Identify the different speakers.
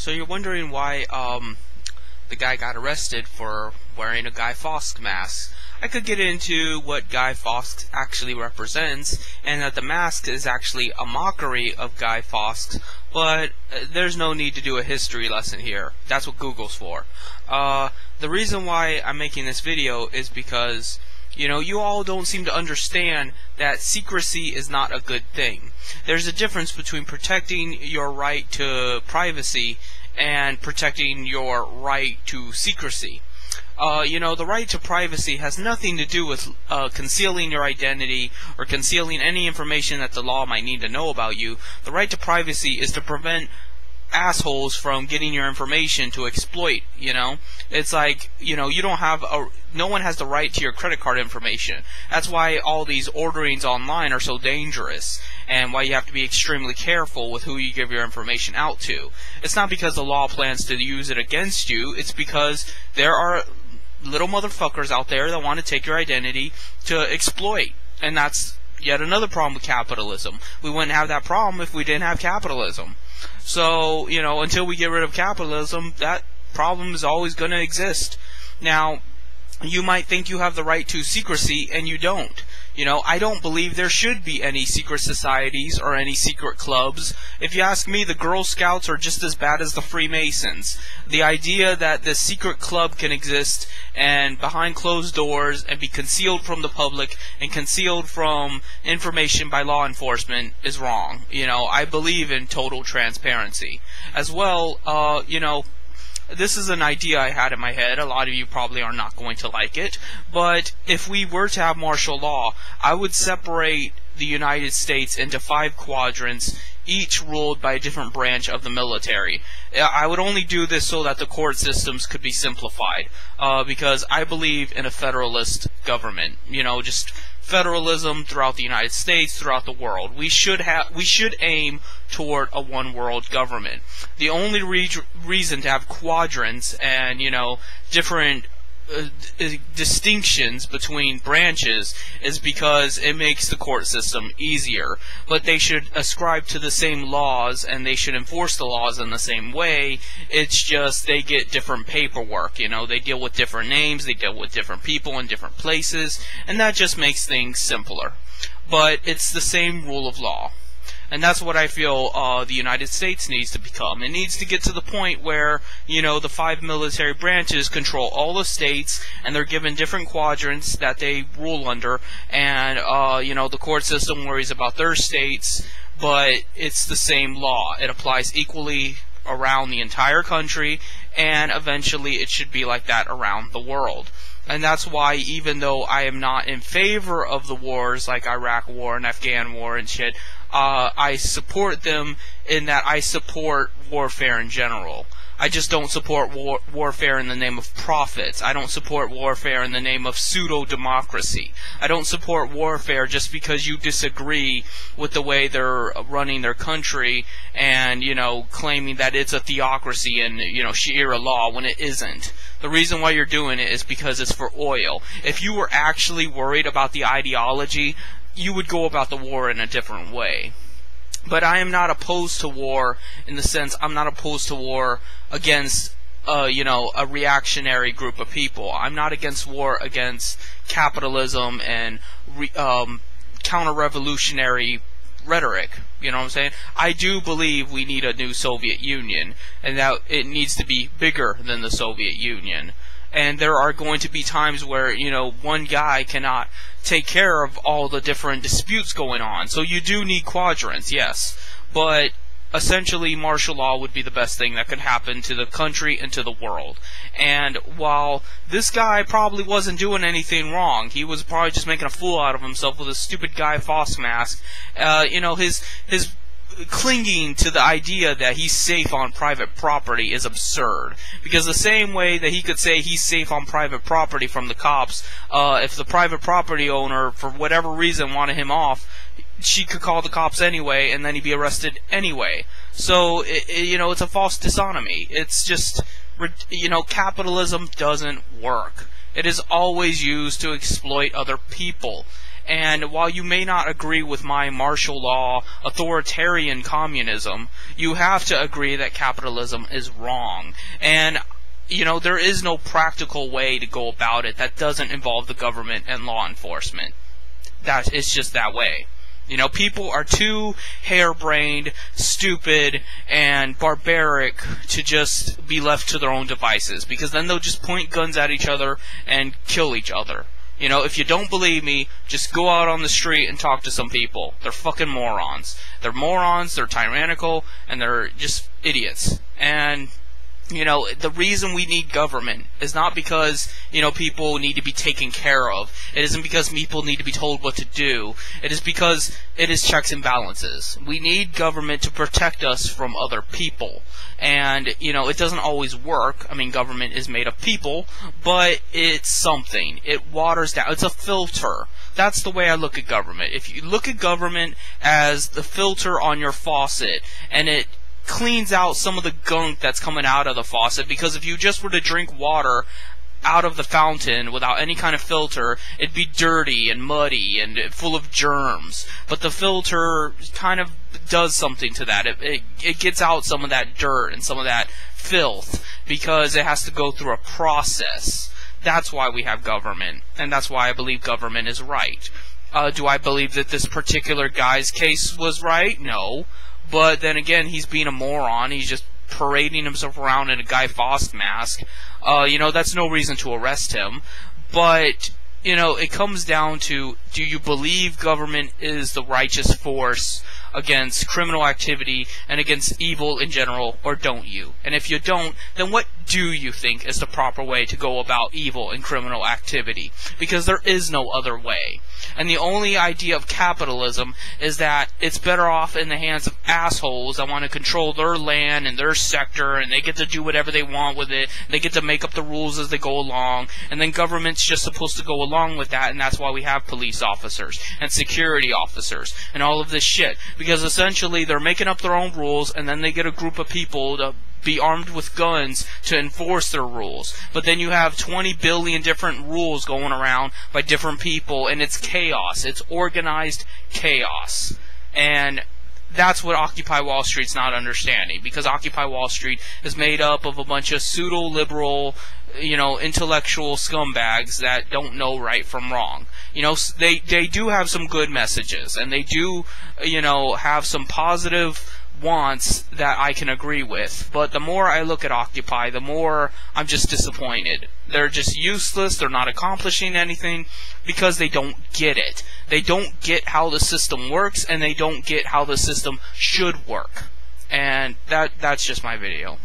Speaker 1: So you're wondering why the guy got arrested for wearing a Guy Fawkes mask. I could get into what Guy Fawkes actually represents, and that the mask is actually a mockery of Guy Fawkes, but there's no need to do a history lesson here. That's what Google's for. The reason why I'm making this video is because you all don't seem to understand that secrecy is not a good thing. There's a difference between protecting your right to privacy and protecting your right to secrecy. The right to privacy has nothing to do with concealing your identity or concealing any information that the law might need to know about you. The right to privacy is to prevent assholes from getting your information to exploit. It's like no one has the right to your credit card information. That's why all these orderings online are so dangerous, and why you have to be extremely careful with who you give your information out to. It's not because the law plans to use it against you, it's because there are little motherfuckers out there that want to take your identity to exploit. And that's yet another problem with capitalism. We wouldn't have that problem if we didn't have capitalism. So, until we get rid of capitalism, that problem is always going to exist. Now, you might think you have the right to secrecy, and you don't. I don't believe there should be any secret societies or any secret clubs. If you ask me, the Girl Scouts are just as bad as the Freemasons. The idea that this secret club can exist and behind closed doors and be concealed from the public and concealed from information by law enforcement is wrong. I believe in total transparency. As well, this is an idea I had in my head. A lot of you probably are not going to like it. But if we were to have martial law, I would separate the United States into 5 quadrants, each ruled by a different branch of the military. I would only do this so that the court systems could be simplified. Because I believe in a federalist government. Just federalism throughout the United States, throughout the world. We should aim toward a one-world government. The only reason to have quadrants and different distinctions between branches is because it makes the court system easier. But they should ascribe to the same laws, and they should enforce the laws in the same way. It's just they get different paperwork. They deal with different names, they deal with different people in different places, and that just makes things simpler. But it's the same rule of law. And that's what I feel the United States needs to become. It needs to get to the point where, the 5 military branches control all the states, and they're given different quadrants that they rule under, and, the court system worries about their states, but it's the same law. It applies equally around the entire country, and eventually it should be like that around the world. And that's why, even though I am not in favor of the wars like Iraq War and Afghan War and shit, I support them in that I support warfare in general. I just don't support warfare in the name of profits. I don't support warfare in the name of pseudo-democracy. I don't support warfare just because you disagree with the way they're running their country and, claiming that it's a theocracy and, Sharia law when it isn't. The reason why you're doing it is because it's for oil. If you were actually worried about the ideology, you would go about the war in a different way. But I am not opposed to war in the sense I'm not opposed to war against a reactionary group of people. I'm not against war against capitalism and counter-revolutionary rhetoric. You know what I'm saying? I do believe we need a new Soviet Union, and that it needs to be bigger than the Soviet Union. And there are going to be times where, one guy cannot take care of all the different disputes going on. So you do need quadrants, yes. But essentially, martial law would be the best thing that could happen to the country and to the world. And while this guy probably wasn't doing anything wrong, he was probably just making a fool out of himself with a stupid Guy Fawkes mask, his clinging to the idea that he's safe on private property is absurd. Because the same way that he could say he's safe on private property from the cops, if the private property owner, for whatever reason, wanted him off, she could call the cops anyway, and then he'd be arrested anyway. So, it's a false dishonomy. It's just, capitalism doesn't work. It is always used to exploit other people. And while you may not agree with my martial law, authoritarian communism, you have to agree that capitalism is wrong. And, you know, there is no practical way to go about it that doesn't involve the government and law enforcement. It's just that way. You know, people are too harebrained, stupid, and barbaric to just be left to their own devices, because then they'll just point guns at each other and kill each other. You know, if you don't believe me, just go out on the street and talk to some people. They're fucking morons. They're morons, they're tyrannical, and they're just idiots. And, you know, the reason we need government is not because, you know, people need to be taken care of. It isn't because people need to be told what to do. It is because it is checks and balances. We need government to protect us from other people. And, you know, it doesn't always work. I mean, government is made of people, but it's something. It waters down. It's a filter. That's the way I look at government. If you look at government as the filter on your faucet, and it cleans out some of the gunk that's coming out of the faucet, because if you just were to drink water out of the fountain without any kind of filter, it'd be dirty and muddy and full of germs. But the filter kind of does something to that. It gets out some of that dirt and some of that filth, because it has to go through a process. That's why we have government, and that's why I believe government is right. Do I believe that this particular guy's case was right? No. But then again, he's being a moron. He's just parading himself around in a Guy Fawkes mask. You know, that's no reason to arrest him. But, you know, it comes down to, do you believe government is the righteous force against criminal activity and against evil in general, or don't you? And if you don't, then what do you think is the proper way to go about evil and criminal activity? Because there is no other way. And the only idea of capitalism is that it's better off in the hands of assholes that want to control their land and their sector, and they get to do whatever they want with it. They get to make up the rules as they go along, and then government's just supposed to go along with that, and that's why we have police officers and security officers and all of this shit. Because essentially they're making up their own rules, and then they get a group of people to be armed with guns to enforce their rules. But then you have 20 billion different rules going around by different people, and it's chaos. It's organized chaos. And that's what Occupy Wall Street's not understanding, because Occupy Wall Street is made up of a bunch of pseudo-liberal, you know, intellectual scumbags that don't know right from wrong. You know, they do have some good messages, and they do, you know, have some positive wants that I can agree with. But the more I look at Occupy, the more I'm just disappointed. They're just useless. They're not accomplishing anything because they don't get it. They don't get how the system works, and they don't get how the system should work. And that's just my video.